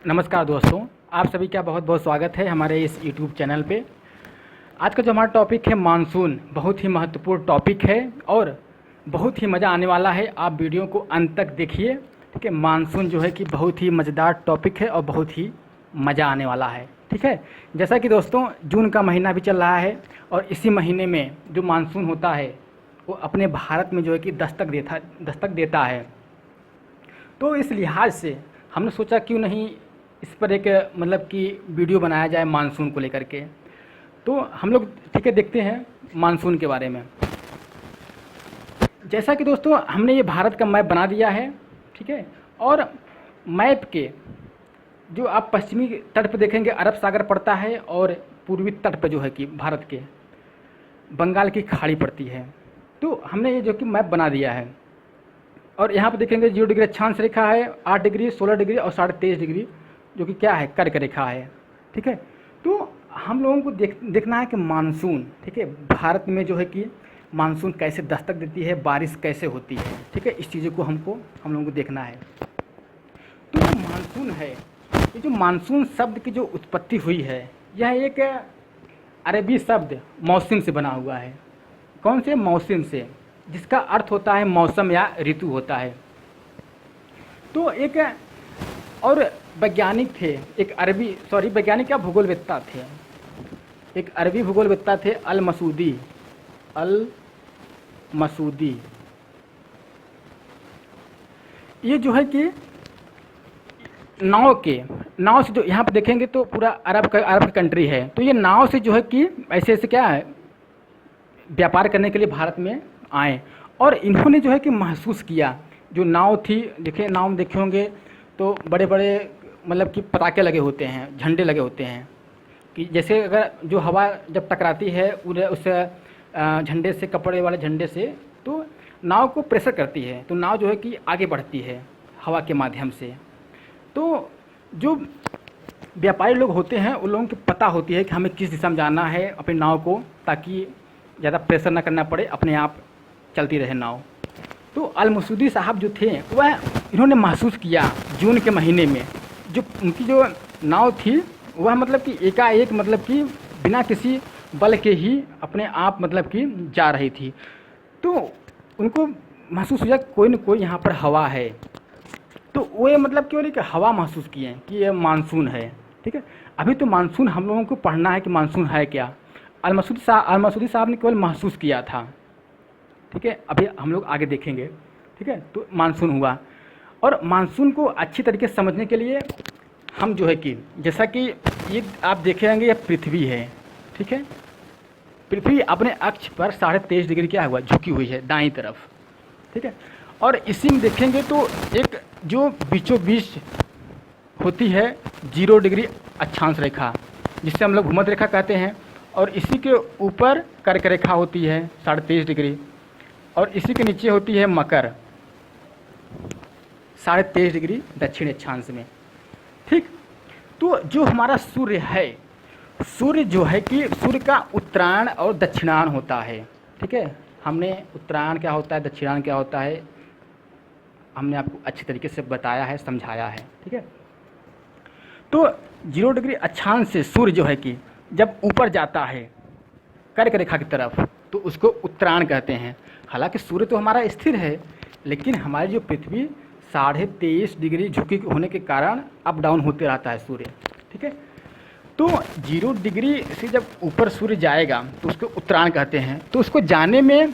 नमस्कार दोस्तों, आप सभी का बहुत बहुत स्वागत है हमारे इस यूट्यूब चैनल पे। आज का जो हमारा टॉपिक है मानसून, बहुत ही महत्वपूर्ण टॉपिक है और बहुत ही मज़ा आने वाला है। आप वीडियो को अंत तक देखिए, ठीक है। मानसून जो है कि बहुत ही मज़ेदार टॉपिक है और बहुत ही मज़ा आने वाला है, ठीक है। जैसा कि दोस्तों जून का महीना भी चल रहा है और इसी महीने में जो मानसून होता है वो अपने भारत में जो है कि दस्तक देता है। तो इस लिहाज से हमने सोचा क्यों नहीं इस पर एक मतलब कि वीडियो बनाया जाए मानसून को लेकर के। तो हम लोग ठीक है देखते हैं मानसून के बारे में। जैसा कि दोस्तों हमने ये भारत का मैप बना दिया है, ठीक है। और मैप के जो आप पश्चिमी तट पर देखेंगे अरब सागर पड़ता है और पूर्वी तट पर जो है कि भारत के बंगाल की खाड़ी पड़ती है। तो हमने ये जो कि मैप बना दिया है और यहाँ पे देखेंगे 0 डिग्री अक्षांश रेखा है, 8 डिग्री, 16 डिग्री और 23.5 डिग्री जो कि क्या है, कर्क रेखा है, ठीक है। तो हम लोगों को देखना है कि मानसून, ठीक है, भारत में जो है कि मानसून कैसे दस्तक देती है, बारिश कैसे होती है, ठीक है। इस चीज़ों को हम लोगों को देखना है। तो जो मानसून है, ये जो मानसून शब्द की जो उत्पत्ति हुई है यह एक अरबी शब्द मौसम से बना हुआ है। कौन से? मौसम से, जिसका अर्थ होता है मौसम या ऋतु होता है। तो एक और वैज्ञानिक थे, वैज्ञानिक या भूगोलवेत्ता थे, एक अरबी भूगोलवेत्ता थे अल मसूदी। ये जो है कि नाव से जो यहाँ पर देखेंगे तो पूरा अरब का कंट्री है। तो ये नाव से जो है कि ऐसे क्या है, व्यापार करने के लिए भारत में आए और इन्होंने जो है कि महसूस किया, जो नाव थी, नाव देखे होंगे तो बड़े बड़े मतलब कि पताके लगे होते हैं, झंडे लगे होते हैं कि जैसे अगर जो हवा जब टकराती है उस झंडे से, कपड़े वाले झंडे से, तो नाव को प्रेशर करती है, तो नाव जो है कि आगे बढ़ती है हवा के माध्यम से। तो जो व्यापारी लोग होते हैं उन लोगों को पता होती है कि हमें किस दिशा में जाना है अपनी नाव को, ताकि ज़्यादा प्रेशर ना करना पड़े, अपने आप चलती रहे नाव। तो अल मसूदी साहब जो थे वह इन्होंने महसूस किया जून के महीने में, जो उनकी जो नाव थी वह मतलब कि एकाएक मतलब कि बिना किसी बल के ही अपने आप मतलब कि जा रही थी। तो उनको महसूस हुआ कोई न कोई यहाँ पर हवा है। तो वो मतलब केवल एक हवा महसूस किए कि ये मानसून है, ठीक है। अभी तो मानसून हम लोगों को पढ़ना है कि मानसून है क्या। अल मसूदी साहब ने केवल महसूस किया था, ठीक है। अभी हम लोग आगे देखेंगे, ठीक है। तो मानसून हुआ और मानसून को अच्छी तरीके से समझने के लिए हम जो है कि जैसा कि ये आप देखे होंगे, ये पृथ्वी है, ठीक है। पृथ्वी अपने अक्ष पर 23.5 डिग्री क्या हुआ, झुकी हुई है दाईं तरफ, ठीक है। और इसी में देखेंगे तो एक जो बीचों बीच होती है 0 डिग्री अक्षांश रेखा, जिससे हम लोग भूमध्य रेखा कहते हैं, और इसी के ऊपर कर्क रेखा होती है 23.5 डिग्री, और इसी के नीचे होती है मकर 23.5 डिग्री दक्षिण अक्षांश में, ठीक। तो जो हमारा सूर्य है, सूर्य जो है कि सूर्य का उत्तरायण और दक्षिणायन होता है, ठीक है। हमने उत्तरायण क्या होता है, दक्षिणायन क्या होता है, हमने आपको अच्छी तरीके से बताया है, समझाया है, ठीक है। तो 0 डिग्री अक्षांश से सूर्य जो है कि जब ऊपर जाता है कर्क रेखा की तरफ तो उसको उत्तरायण कहते हैं। हालांकि सूर्य तो हमारा स्थिर है, लेकिन हमारी जो पृथ्वी 23.5 डिग्री झुकी होने के कारण अप डाउन होते रहता है सूर्य, ठीक है। तो 0 डिग्री से जब ऊपर सूर्य जाएगा तो उसको उत्तरायण कहते हैं। तो उसको जाने में,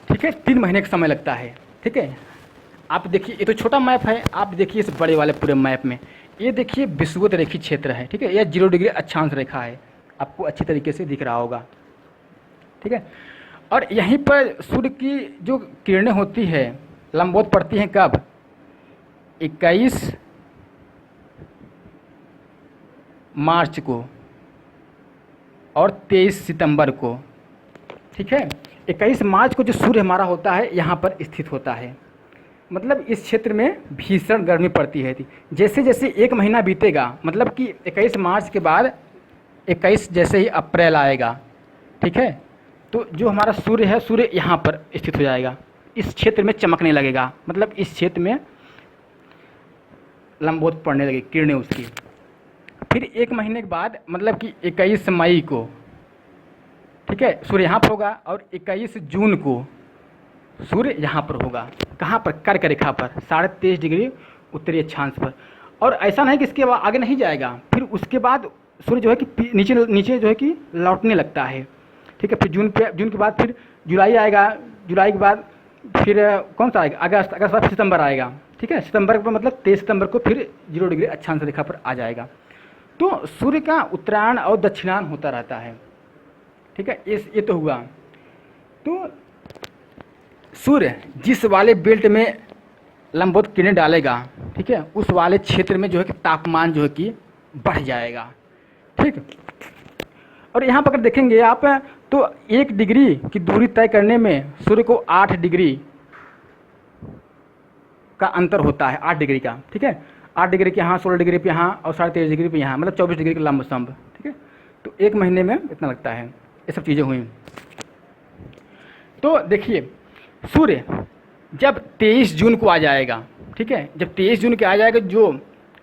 ठीक है, 3 महीने का समय लगता है, ठीक है। आप देखिए, ये तो छोटा मैप है, आप देखिए इस बड़े वाले पूरे मैप में, ये देखिए विषुवत रेखी क्षेत्र है, ठीक है। यह 0 डिग्री अक्षांश रेखा है, आपको अच्छी तरीके से दिख रहा होगा, ठीक है। और यहीं पर सूर्य की जो किरणें होती है लंबवत पड़ती हैं कब, 21 मार्च को और 23 सितंबर को, ठीक है। 21 मार्च को जो सूर्य हमारा होता है यहाँ पर स्थित होता है। मतलब इस क्षेत्र में भीषण गर्मी पड़ती है थी। जैसे जैसे एक महीना बीतेगा, मतलब कि 21 मार्च के बाद 21 जैसे ही अप्रैल आएगा, ठीक है, तो जो हमारा सूर्य है, सूर्य यहाँ पर स्थित हो जाएगा, इस क्षेत्र में चमकने लगेगा। मतलब इस क्षेत्र में लंबवत पड़ने लगी किरणें उसकी। फिर 1 महीने के बाद मतलब कि 21 मई को, ठीक है, सूर्य यहाँ पर होगा और 21 जून को सूर्य यहाँ पर होगा। कहाँ पर? कर्क रेखा पर 23.5 डिग्री उत्तरी अक्षांश पर। और ऐसा नहीं कि इसके बाद आगे नहीं जाएगा, फिर उसके बाद सूर्य जो है कि नीचे नीचे जो है कि लौटने लगता है, ठीक है। फिर जून के बाद फिर जुलाई आएगा, जुलाई के बाद फिर कौन सा आएगा? अगस्त, अगस्त बाद सितंबर आएगा, ठीक है। सितंबर पर मतलब 23 सितंबर को फिर 0 डिग्री अक्षांश रेखा पर आ जाएगा। तो सूर्य का उत्तरायण और दक्षिणायन होता रहता है, ठीक है। ये तो हुआ। तो सूर्य जिस वाले बेल्ट में लंबवत किरणें डालेगा, ठीक है, उस वाले क्षेत्र में जो है कि तापमान जो है कि बढ़ जाएगा, ठीक। और यहाँ पर अगर देखेंगे आप तो 1 डिग्री की दूरी तय करने में सूर्य को 8 डिग्री का अंतर होता है, 8 डिग्री का, ठीक है। 8 डिग्री के यहाँ, 16 डिग्री पे यहाँ और 23.5 डिग्री पे यहाँ, मतलब 24 डिग्री का लंबसम्भ, ठीक है। तो 1 महीने में इतना लगता है। ये सब चीज़ें हुई। तो देखिए सूर्य जब 23 जून को आ जाएगा, ठीक है, जब 23 जून के आ जाएगा, जो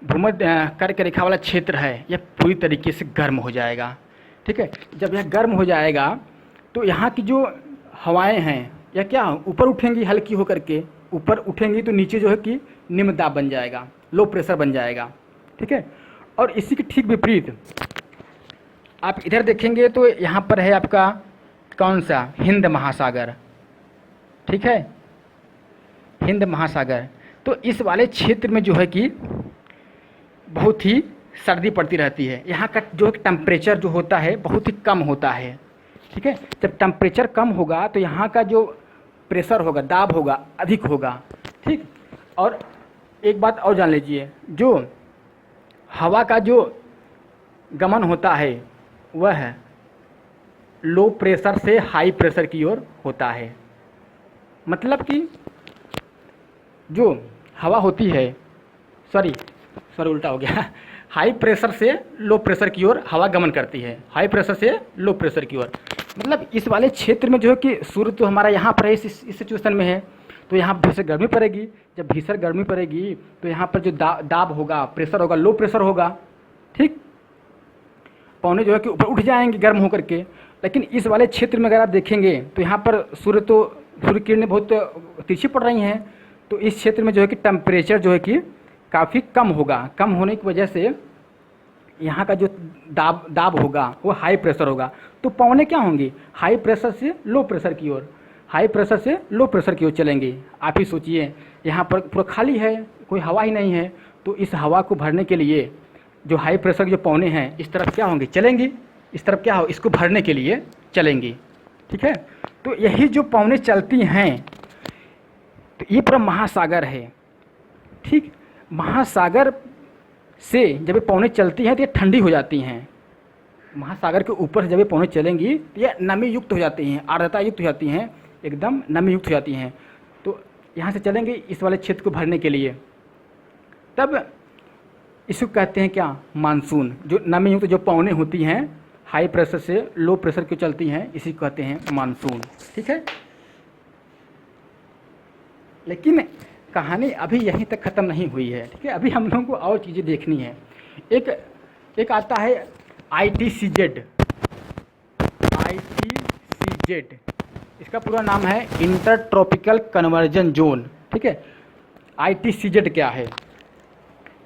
भूमध्य कर्क रेखा वाला क्षेत्र है यह पूरी तरीके से गर्म हो जाएगा, ठीक है। जब यह गर्म हो जाएगा तो यहाँ की जो हवाएं हैं यह क्या ऊपर उठेंगी, हल्की होकर के ऊपर उठेंगी, तो नीचे जो है कि निम्न दाब बन जाएगा, लो प्रेशर बन जाएगा, ठीक है। और इसी के ठीक विपरीत आप इधर देखेंगे तो यहाँ पर है आपका कौन सा? हिंद महासागर, ठीक है, हिंद महासागर। तो इस वाले क्षेत्र में जो है कि बहुत ही सर्दी पड़ती रहती है। यहाँ का जो टेम्परेचर जो होता है बहुत ही कम होता है, ठीक है। जब टेम्परेचर कम होगा तो यहाँ का जो प्रेशर होगा, दाब होगा, अधिक होगा, ठीक। और एक बात और जान लीजिए, जो हवा का जो गमन होता है वह लो प्रेशर से हाई प्रेशर की ओर होता है। मतलब कि जो हवा होती है, सॉरी उल्टा हो गया, हाई प्रेशर से लो प्रेशर की ओर हवा गमन करती है, हाई प्रेशर से लो प्रेशर की ओर। मतलब इस वाले क्षेत्र में जो है कि सूर्य तो हमारा यहाँ पर है, इस सिचुएशन में है, तो यहाँ भीषण गर्मी पड़ेगी। जब भीषण गर्मी पड़ेगी तो यहाँ पर जो दाब होगा, प्रेशर होगा, लो प्रेशर होगा, ठीक। पौने जो है कि ऊपर उठ जाएंगे गर्म होकर के। लेकिन इस वाले क्षेत्र में अगर आप देखेंगे तो यहाँ पर सूर्य किरणें बहुत तिरछी पड़ रही हैं, तो इस क्षेत्र में जो है कि टेम्परेचर जो है कि काफ़ी कम होगा। कम होने की वजह से यहाँ का जो दाब होगा वो हाई प्रेशर होगा। तो पौने क्या होंगे? हाई प्रेशर से लो प्रेशर की ओर, हाई प्रेशर से लो प्रेशर की ओर चलेंगे। आप ही सोचिए, यहाँ पर पूरा खाली है, कोई हवा ही नहीं है, तो इस हवा को भरने के लिए जो हाई प्रेशर के जो पौने हैं इस तरफ क्या होंगे? चलेंगे। इस तरफ क्या हो? इसको भरने के लिए चलेंगे, ठीक है। तो यही जो पौने चलती हैं, तो ये पूरा महासागर है, ठीक। महासागर से जब ये पौने चलती हैं तो ये ठंडी हो जाती हैं। महासागर के ऊपर से जब ये पौने चलेंगी तो ये नमी युक्त हो जाती हैं, आर्द्रता युक्त हो जाती हैं, एकदम नमी युक्त हो जाती हैं। तो यहाँ से चलेंगे इस वाले क्षेत्र को भरने के लिए, तब इसको कहते हैं क्या? मानसून। जो नमी युक्त जो पौने होती हैं हाई प्रेशर से लो प्रेशर की चलती हैं, इसी को कहते हैं मानसून, ठीक है। लेकिन कहानी अभी यहीं तक ख़त्म नहीं हुई है, ठीक है। अभी हम लोगों को और चीज़ें देखनी है। एक आता है ITCZ। इसका पूरा नाम है इंटर ट्रॉपिकल कन्वर्जन जोन, ठीक है। ITCZ क्या है?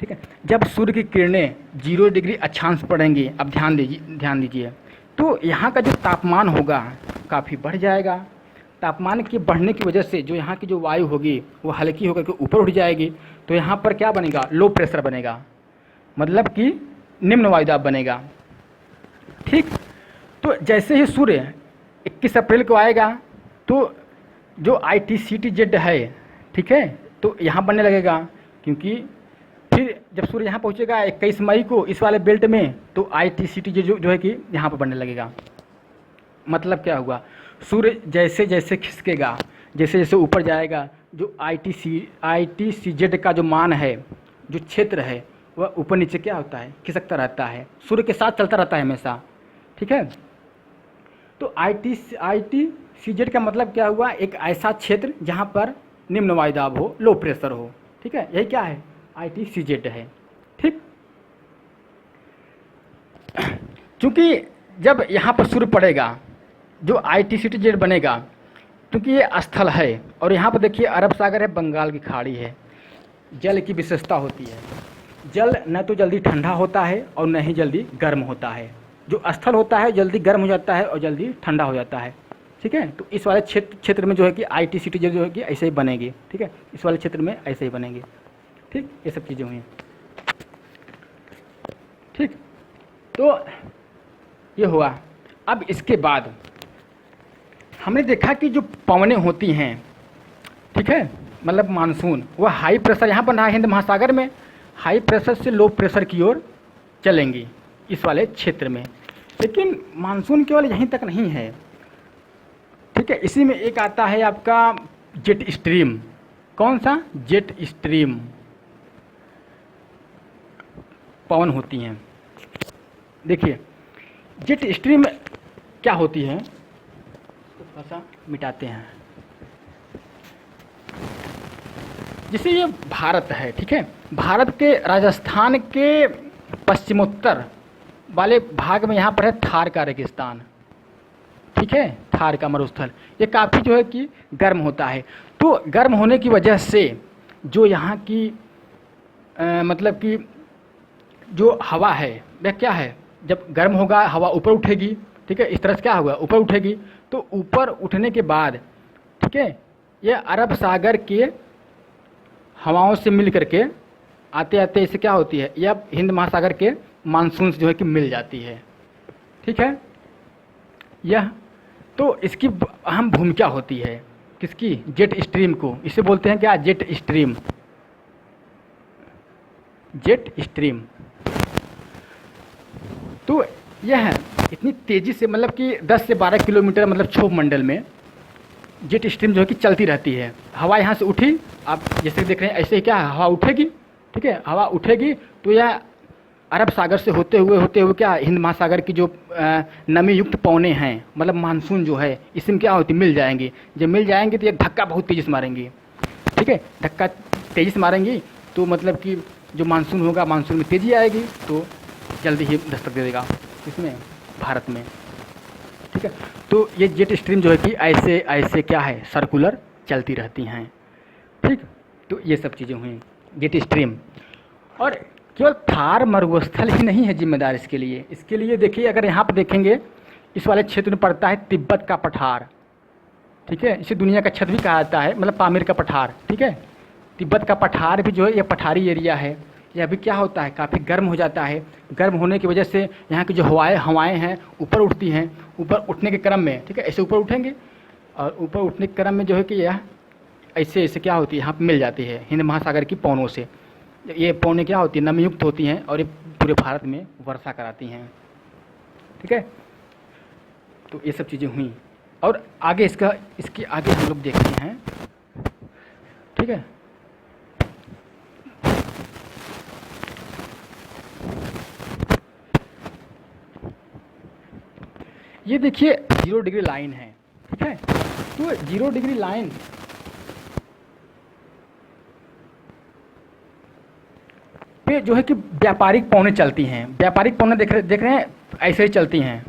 ठीक है, जब सूर्य की किरणें 0 डिग्री अक्षांश पड़ेंगी, अब ध्यान दीजिए, तो यहाँ का जो तापमान होगा काफ़ी बढ़ जाएगा। तापमान के बढ़ने की वजह से जो यहाँ की जो वायु होगी वो हल्की होकर के ऊपर उठ जाएगी, तो यहाँ पर क्या बनेगा? लो प्रेशर बनेगा, मतलब कि निम्न वायुदाब बनेगा, ठीक। तो जैसे ही सूर्य 21 अप्रैल को आएगा तो जो ITCZ है, ठीक है, तो यहाँ बनने लगेगा, क्योंकि फिर जब सूर्य यहाँ पहुँचेगा 21 मई को इस वाले बेल्ट में, तो ITCZ जो है कि यहाँ पर बनने लगेगा। मतलब क्या हुआ? सूर्य जैसे जैसे खिसकेगा, जैसे जैसे ऊपर जाएगा, जो ITCZ का जो मान है, जो क्षेत्र है, वह ऊपर नीचे क्या होता है? खिसकता रहता है, सूर्य के साथ चलता रहता है हमेशा, ठीक है। तो ITCZ का मतलब क्या हुआ? एक ऐसा क्षेत्र जहाँ पर निम्न वायुदाब हो, लो प्रेशर हो, ठीक है। यही क्या है? ITCZ है। ठीक, क्योंकि जब यहाँ पर सूर्य पड़ेगा जो ITCZ बनेगा, क्योंकि ये स्थल है और यहाँ पर देखिए अरब सागर है, बंगाल की खाड़ी है। जल की विशेषता होती है, जल न तो जल्दी ठंडा होता है और न ही जल्दी गर्म होता है। जो स्थल होता है जल्दी गर्म हो जाता है और जल्दी ठंडा हो जाता है। ठीक है, तो इस वाले क्षेत्र में जो है कि ITCZ जो है कि ऐसे ही बनेगी। ठीक है, इस वाले क्षेत्र में ऐसे ही बनेगी। ठीक, ये सब चीज़ें हुई। ठीक, तो ये हुआ। अब इसके बाद हमने देखा कि जो पवनें होती हैं, ठीक है, मतलब मानसून, वह हाई प्रेशर यहाँ पर हिंद महासागर में हाई प्रेशर से लो प्रेशर की ओर चलेंगी इस वाले क्षेत्र में। लेकिन मानसून केवल यहीं तक नहीं है। ठीक है, इसी में एक आता है आपका जेट स्ट्रीम। कौन सा? जेट स्ट्रीम पवन होती हैं। देखिए जेट स्ट्रीम क्या होती है, थोड़ा सा मिटाते हैं। जैसे ये भारत है, ठीक है, भारत के राजस्थान के पश्चिमोत्तर वाले भाग में यहाँ पर है थार का रेगिस्तान। ठीक है, थार का मरुस्थल, ये काफ़ी जो है कि गर्म होता है। तो गर्म होने की वजह से जो यहाँ की मतलब कि जो हवा है वह क्या है, जब गर्म होगा हवा ऊपर उठेगी। ठीक है, इस तरह से क्या होगा, ऊपर उठेगी। तो ऊपर उठने के बाद, ठीक है, ये अरब सागर के हवाओं से मिल करके आते आते इससे क्या होती है, यह हिंद महासागर के मानसून से जो है कि मिल जाती है। ठीक है, यह तो इसकी अहम भूमिका होती है किसकी, जेट स्ट्रीम को। इसे बोलते हैं क्या, जेट स्ट्रीम। जेट स्ट्रीम तो यह इतनी तेज़ी से मतलब कि 10 से 12 किलोमीटर मतलब क्षोभ मंडल में जेट स्ट्रीम जो है कि चलती रहती है। हवा यहाँ से उठी, आप जैसे देख रहे हैं ऐसे ही क्या हवा उठेगी। ठीक है, हवा उठेगी तो यह अरब सागर से होते हुए क्या हिंद महासागर की जो नमी युक्त पवनें हैं, मतलब मानसून जो है इसमें क्या होती, मिल जाएंगी। जब मिल जाएंगी तो ये धक्का बहुत तेज़ी से मारेंगी। ठीक है, धक्का तेज़ी से मारेंगी तो मतलब कि जो मानसून होगा, मानसून में तेज़ी आएगी तो जल्दी ही दस्तक दे देगा इसमें, भारत में। ठीक है, तो ये जेट स्ट्रीम जो है कि ऐसे ऐसे क्या है, सर्कुलर चलती रहती हैं। ठीक, तो ये सब चीज़ें हुई जेट स्ट्रीम। और केवल थार मरुस्थल ही नहीं है जिम्मेदार इसके लिए। इसके लिए देखिए, अगर यहाँ पर देखेंगे इस वाले क्षेत्र में पड़ता है तिब्बत का पठार। ठीक है, इसे दुनिया का छत भी कहा जाता है, मतलब पामीर का पठार। ठीक है, तिब्बत का पठार भी जो है, यह पठारी एरिया है। यह भी क्या होता है, काफ़ी गर्म हो जाता है। गर्म होने की वजह से यहाँ की जो हवाएं हैं ऊपर उठती हैं। ऊपर उठने के क्रम में, ठीक है, ऐसे ऊपर उठेंगे और ऊपर उठने के क्रम में जो है कि यह ऐसे ऐसे क्या होती है, यहाँ पर मिल जाती है हिंद महासागर की पवनों से। ये पवनें क्या होती है, नमीयुक्त होती हैं और ये पूरे भारत में वर्षा कराती हैं। ठीक है, तो ये सब चीज़ें हुई। और आगे इसके आगे हम लोग देखते हैं। ठीक है, ये देखिए 0 डिग्री लाइन है। ठीक है, तो 0 डिग्री लाइन पे जो है कि व्यापारिक पवनें चलती हैं। व्यापारिक पवनें देख रहे हैं ऐसे ही चलती हैं।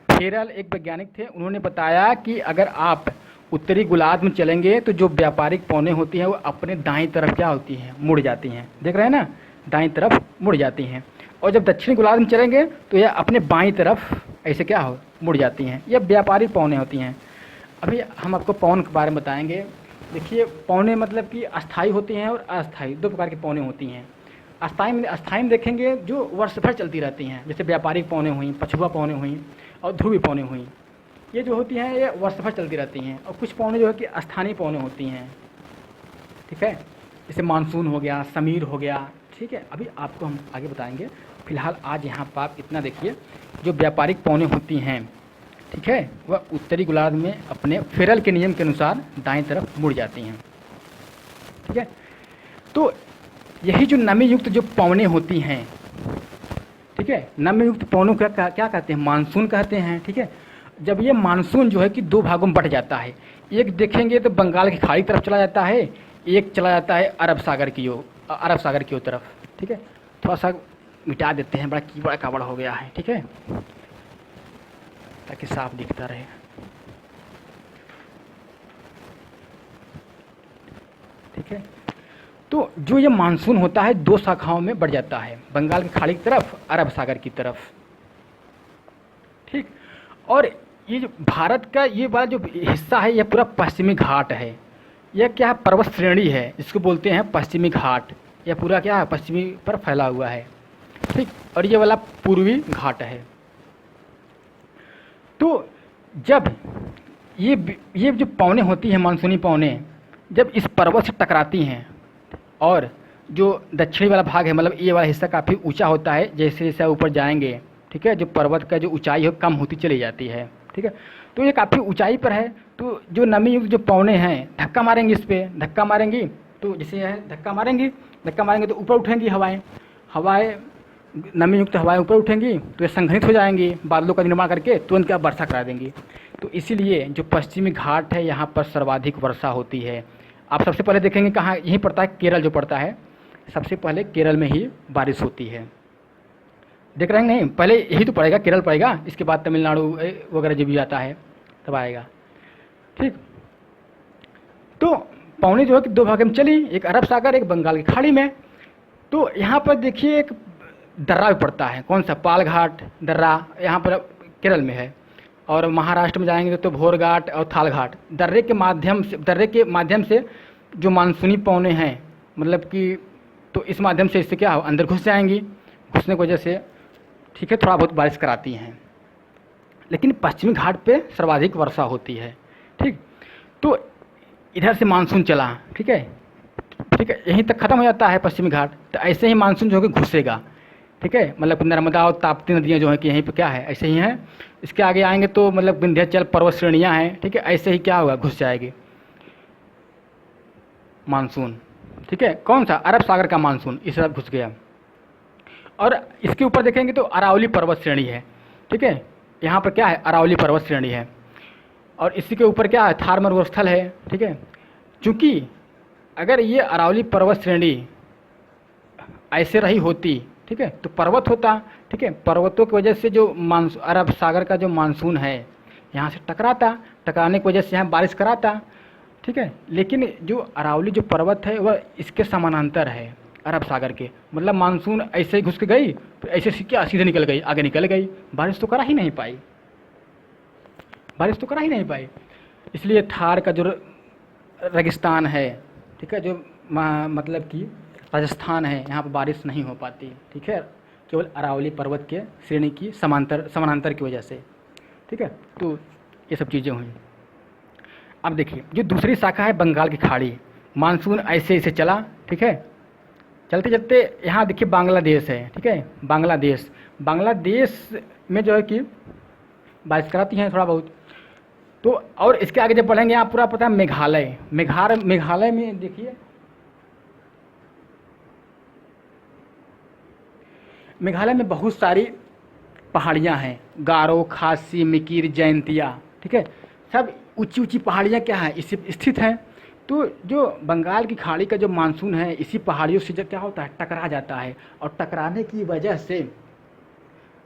फेरल एक वैज्ञानिक थे, उन्होंने बताया कि अगर आप उत्तरी गोलार्ध में चलेंगे तो जो व्यापारिक पवनें होती हैं वो अपने दाईं तरफ क्या होती हैं, मुड़ जाती हैं। देख रहे हैं ना, दाईं तरफ मुड़ जाती हैं। और जब दक्षिणी गोलार्ध में चलेंगे तो यह अपने बाईं तरफ ऐसे क्या हो, मुड़ जाती हैं। यह व्यापारिक पवनें होती हैं। अभी हम आपको पवन के बारे में बताएंगे। देखिए, पवनें मतलब कि अस्थायी होती हैं और अस्थायी, दो प्रकार की पवनें होती हैं। अस्थायी में देखेंगे जो वर्ष भर चलती रहती हैं, जैसे व्यापारिक पवनें हुई, पछुआ पवनें हुई और ध्रुवी पवनें हुई। ये जो होती हैं ये वर्ष भर चलती रहती हैं। और कुछ पवनें जो है कि स्थानीय पवनें होती हैं। ठीक है, जैसे मानसून हो गया, समीर हो गया। ठीक है, अभी आपको हम आगे बताएंगे। फिलहाल आज यहाँ पर आप इतना देखिए, जो व्यापारिक पवनें होती हैं, ठीक है, वह उत्तरी गोलार्ध में अपने फेरल के नियम के अनुसार दाएं तरफ मुड़ जाती हैं। ठीक है, तो यही जो नमी युक्त जो पवनें होती हैं, ठीक है, नमी युक्त पवनों का क्या कहते हैं, मानसून कहते हैं। ठीक है, जब ये मानसून जो है कि दो भागों में बट जाता है, एक देखेंगे तो बंगाल की खाड़ी तरफ चला जाता है, एक चला जाता है अरब सागर की ओर, अरब सागर की तरफ। ठीक है, थोड़ा सा मिटा देते हैं, बड़ा कीबड़ काबड़ हो गया है। ठीक है, ताकि साफ दिखता रहे। ठीक है, तो जो ये मानसून होता है दो शाखाओं में बढ़ जाता है, बंगाल की खाड़ी की तरफ, अरब सागर की तरफ। ठीक, और ये जो भारत का ये वाला जो हिस्सा है यह पूरा पश्चिमी घाट है। यह क्या है, पर्वत श्रेणी है, इसको बोलते हैं पश्चिमी घाट। यह पूरा क्या है, पश्चिमी पर फैला हुआ है। ठीक, और ये वाला पूर्वी घाट है। तो जब ये जो पवनें होती हैं, मानसूनी पवनें, जब इस पर्वत से टकराती हैं, और जो दक्षिणी वाला भाग है, मतलब ये वाला हिस्सा काफ़ी ऊंचा होता है, जैसे जैसे ऊपर जाएंगे, ठीक है, जो पर्वत का जो ऊंचाई है कम होती चली जाती है। ठीक है, तो ये काफ़ी ऊंचाई पर है, तो जो नमी युक्त जो पवनें हैं धक्का मारेंगी, इस पर धक्का मारेंगी, तो जैसे है धक्का मारेंगे तो ऊपर उठेंगी हवाएं नमी युक्त हवाएं ऊपर उठेंगी, तो ये संघनित हो जाएंगी, बादलों का निर्माण करके तुरंत क्या वर्षा करा देंगी। तो इसीलिए जो पश्चिमी घाट है यहाँ पर सर्वाधिक वर्षा होती है। आप सबसे पहले देखेंगे कहाँ, यहीं पड़ता है, केरल जो पड़ता है, सबसे पहले केरल में ही बारिश होती है। देख रहे हैं नहीं, पहले यही तो पड़ेगा, केरल पड़ेगा, इसके बाद तमिलनाडु वगैरह जो भी आता है तब आएगा। ठीक, तो पौने जो है कि दो भाग में चली, एक अरब सागर, एक बंगाल की खाड़ी में। तो यहाँ पर देखिए एक दर्रा भी पड़ता है, कौन सा, पालघाट दर्रा, यहाँ पर केरल में है। और महाराष्ट्र में जाएंगे तो भोर घाट और थाल घाट। दर्रे के माध्यम से जो मानसूनी पवनें हैं, मतलब कि तो इस माध्यम से इससे क्या हो, अंदर घुस जाएंगी, घुसने की वजह से ठीक है थोड़ा बहुत बारिश कराती हैं। लेकिन पश्चिमी घाट पे सर्वाधिक वर्षा होती है। ठीक, तो इधर से मानसून चला, ठीक है, यहीं तक ख़त्म हो जाता है पश्चिमी घाट। तो ऐसे ही मानसून जो है घुसेगा। ठीक है, मतलब नर्मदा और ताप्ती नदियाँ जो हैं कि यहीं पे क्या है, ऐसे ही हैं। इसके आगे आएंगे तो मतलब विंध्याचल पर्वत श्रेणियाँ हैं। ठीक है, ऐसे ही क्या होगा, घुस जाएगी मानसून। ठीक है, कौन सा, अरब सागर का मानसून इस तरफ घुस गया। और इसके ऊपर देखेंगे तो अरावली पर्वत श्रेणी है। ठीक है, यहाँ पर क्या है, अरावली पर्वत श्रेणी है। और इसी के ऊपर क्या है, थार मरुस्थल है। ठीक है, चूँकि अगर ये अरावली पर्वत श्रेणी ऐसे रही होती, ठीक है, तो पर्वत होता। ठीक है, पर्वतों की वजह से जो अरब सागर का जो मानसून है यहाँ से टकराने की वजह से यहाँ बारिश कराता। ठीक है, लेकिन जो अरावली जो पर्वत है वह इसके समानांतर है अरब सागर के, मतलब मानसून ऐसे ही घुस के गई, तो ऐसे क्या सीधे निकल गई, आगे निकल गई, बारिश तो करा ही नहीं पाई। इसलिए थार का जो रेगिस्तान है, ठीक है, जो मतलब कि राजस्थान है, यहाँ पर बारिश नहीं हो पाती। ठीक है, केवल अरावली पर्वत के श्रेणी की समानांतर की वजह से। ठीक है, तो ये सब चीज़ें हुई। अब देखिए जो दूसरी शाखा है बंगाल की खाड़ी, मानसून ऐसे चला। ठीक है, चलते चलते यहाँ देखिए बांग्लादेश है। ठीक है, बांग्लादेश में जो है कि बारिश कराती हैं थोड़ा बहुत। तो और इसके आगे जब बढ़ेंगे यहाँ पूरा पता है मेघालय में देखिए, मेघालय में बहुत सारी पहाड़ियाँ हैं, गारो, खासी, मिकिर, जयंतिया। ठीक है, सब ऊंची ऊंची पहाड़ियाँ क्या है, इसी स्थित हैं। तो जो बंगाल की खाड़ी का जो मानसून है इसी पहाड़ियों से जब क्या होता है, टकरा जाता है, और टकराने की वजह से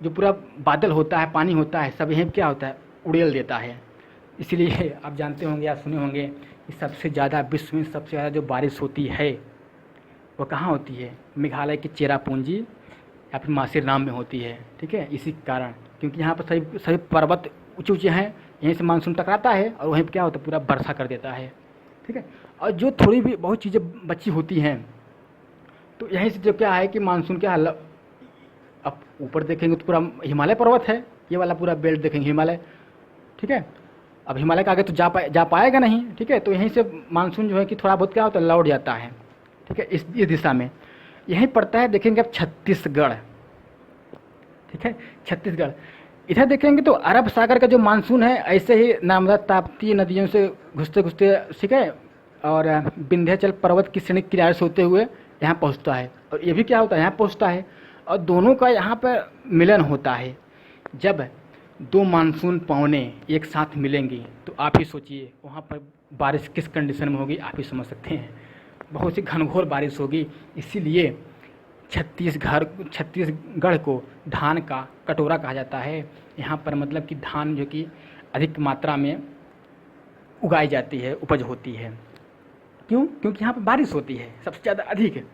जो पूरा बादल होता है, पानी होता है, सब यहीं क्या होता है, उड़ेल देता है। इसीलिए आप जानते होंगे या सुने होंगे कि सबसे ज़्यादा विश्व में सबसे ज़्यादा जो बारिश होती है वो कहाँ होती है, मेघालय की चेरापूंजी या फिर मासिरनाम में होती है। ठीक है, इसी कारण, क्योंकि यहाँ पर सभी पर्वत ऊँचे ऊँचे हैं, यहीं से मानसून टकराता है और वहीं पर क्या होता है, पूरा वर्षा कर देता है। ठीक है, और जो थोड़ी भी बहुत चीज़ें बची होती हैं तो यहीं से जो क्या है कि मानसून क्या है, अब ऊपर देखेंगे तो पूरा हिमालय पर्वत है, ये वाला पूरा बेल्ट देखेंगे हिमालय। ठीक है, अब हिमालय के आगे तो जा पाएगा नहीं। ठीक है, तो यहीं से मानसून जो है कि थोड़ा बहुत क्या होता है, लौट जाता है। ठीक है, इस दिशा में यहीं पड़ता है। देखेंगे अब छत्तीसगढ़। ठीक है, छत्तीसगढ़ इधर देखेंगे तो अरब सागर का जो मानसून है ऐसे ही नर्मदा ताप्ती नदियों से घुसते घुसते, ठीक है, और विंध्याचल पर्वत की श्रेणी किनारे से होते हुए यहाँ पहुँचता है, और ये भी क्या होता है, यहाँ पहुँचता है, और दोनों का यहाँ पर मिलन होता है। जब दो मानसून पवनें एक साथ मिलेंगी तो आप ही सोचिए वहाँ पर बारिश किस कंडीशन में होगी, आप ही समझ सकते हैं। बहुत सी घनघोर बारिश होगी। इसीलिए छत्तीसगढ़ को धान का कटोरा कहा जाता है। यहाँ पर मतलब कि धान जो कि अधिक मात्रा में उगाई जाती है, उपज होती है। क्यों? क्योंकि यहाँ पर बारिश होती है सबसे ज़्यादा अधिक।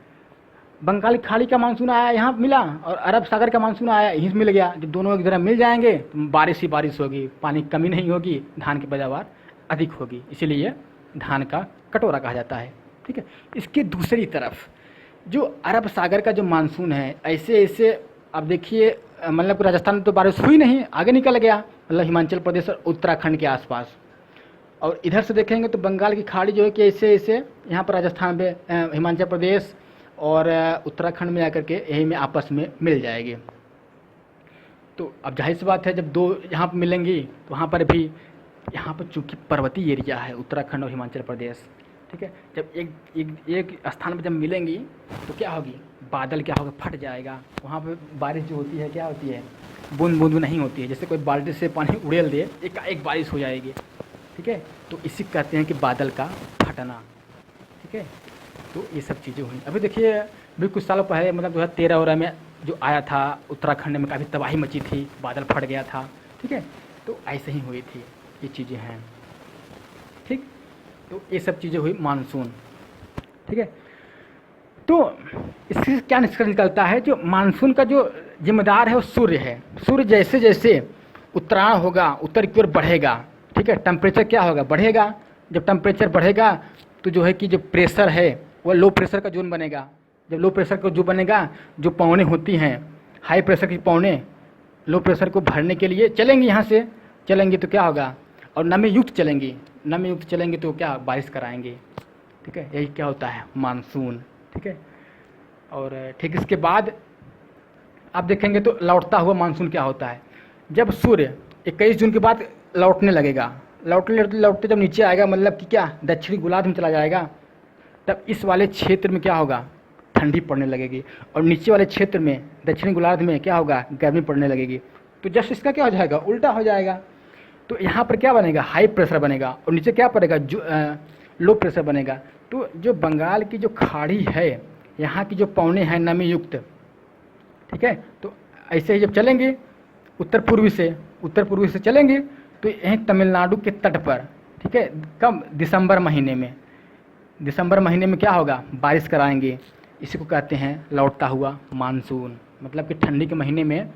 बंगाल की खाड़ी का मानसून आया यहाँ मिला और अरब सागर का मानसून आया यहीं मिल गया। जब दोनों एक जगह मिल जाएंगे तो बारिश ही बारिश होगी, पानी की कमी नहीं होगी, धान की पैदावार अधिक होगी। इसीलिए धान का कटोरा कहा जाता है। ठीक है। इसके दूसरी तरफ जो अरब सागर का जो मानसून है, ऐसे ऐसे अब देखिए मतलब कि राजस्थान में तो बारिश हुई नहीं, आगे निकल गया, मतलब हिमाचल प्रदेश और उत्तराखंड के आसपास। और इधर से देखेंगे तो बंगाल की खाड़ी जो है कि ऐसे ऐसे यहाँ पर राजस्थान में हिमाचल प्रदेश और उत्तराखंड में आकर के यही में आपस में मिल जाएगी। तो अब जाहिर सी बात है जब दो यहाँ पर मिलेंगी तो वहाँ पर भी, यहाँ पर चूँकि पर्वतीय एरिया है उत्तराखंड और हिमाचल प्रदेश, ठीक है, जब एक स्थान पर जब मिलेंगी तो क्या होगी, बादल क्या होगा, फट जाएगा। वहाँ पर बारिश जो होती है क्या होती है, बूंद बूंद नहीं होती है, जैसे कोई बाल्टी से पानी उड़ेल दे एक बारिश हो जाएगी। ठीक है, तो इसी कहते हैं कि बादल का फटना। ठीक है, तो ये सब चीज़ें हुई। अभी देखिए अभी कुछ सालों पहले मतलब 2013 में जो आया था उत्तराखंड में, काफ़ी तबाही मची थी, बादल फट गया था। ठीक है, तो ऐसे ही हुई थी, ये चीज़ें हैं। ठीक, तो ये सब चीज़ें हुई मानसून। ठीक है, तो इससे क्या निष्कर्ष निकलता है, जो मानसून का जो जिम्मेदार है वो सूर्य है। सूर्य जैसे जैसे उत्तरायण होगा, उत्तर की ओर बढ़ेगा, ठीक है, टेम्परेचर क्या होगा, बढ़ेगा। जब टेम्परेचर बढ़ेगा तो जो है कि जो प्रेशर है वो लो प्रेशर का जोन बनेगा। जब लो प्रेशर का जो बनेगा, जो पौने होती हैं हाई प्रेशर की पौने लो प्रेशर को भरने के लिए चलेंगी, यहाँ से चलेंगी तो क्या होगा, और नमी युक्त चलेंगी, नमी युक्त चलेंगे तो क्या बारिश कराएंगे। ठीक है, यही क्या होता है मानसून। ठीक है, और ठीक इसके बाद आप देखेंगे तो लौटता हुआ मानसून क्या होता है, जब सूर्य 21 जून के बाद लौटने लगेगा, लौटते जब नीचे आएगा, मतलब कि क्या दक्षिणी गोलार्ध में चला जाएगा, तब इस वाले क्षेत्र में क्या होगा, ठंडी पड़ने लगेगी, और नीचे वाले क्षेत्र में दक्षिणी गोलार्ध में क्या होगा, गर्मी पड़ने लगेगी। तो जस्ट इसका क्या हो जाएगा, उल्टा हो जाएगा। तो यहाँ पर क्या बनेगा, हाई प्रेशर बनेगा, और नीचे क्या पड़ेगा, जो लो प्रेशर बनेगा। तो जो बंगाल की जो खाड़ी है, यहाँ की जो पौने हैं नमी युक्त, ठीक है, तो ऐसे ही जब चलेंगे उत्तर पूर्वी से चलेंगे तो यहीं तमिलनाडु के तट पर, ठीक है, कब, दिसंबर महीने में क्या होगा, बारिश कराएंगे। इसी को कहते हैं लौटता हुआ मानसून। मतलब कि ठंडी के महीने में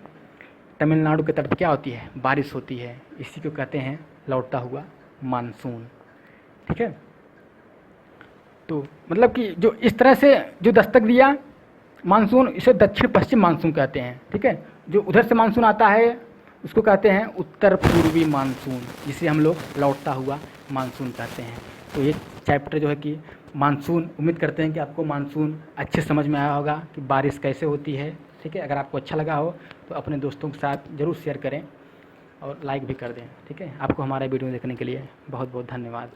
तमिलनाडु के तट पर क्या होती है, बारिश होती है। इसी को कहते हैं लौटता हुआ मानसून। ठीक है, तो मतलब कि जो इस तरह से जो दस्तक दिया मानसून, इसे दक्षिण पश्चिम मानसून कहते हैं। ठीक है, जो उधर से मानसून आता है उसको कहते हैं उत्तर पूर्वी मानसून, जिसे हम लोग लौटता हुआ मानसून कहते हैं। तो ये चैप्टर जो है कि मानसून, उम्मीद करते हैं कि आपको मानसून अच्छे समझ में आया होगा कि बारिश कैसे होती है। ठीक है, अगर आपको अच्छा लगा हो तो अपने दोस्तों के साथ ज़रूर शेयर करें और लाइक भी कर दें। ठीक है, आपको हमारा वीडियो देखने के लिए बहुत बहुत धन्यवाद।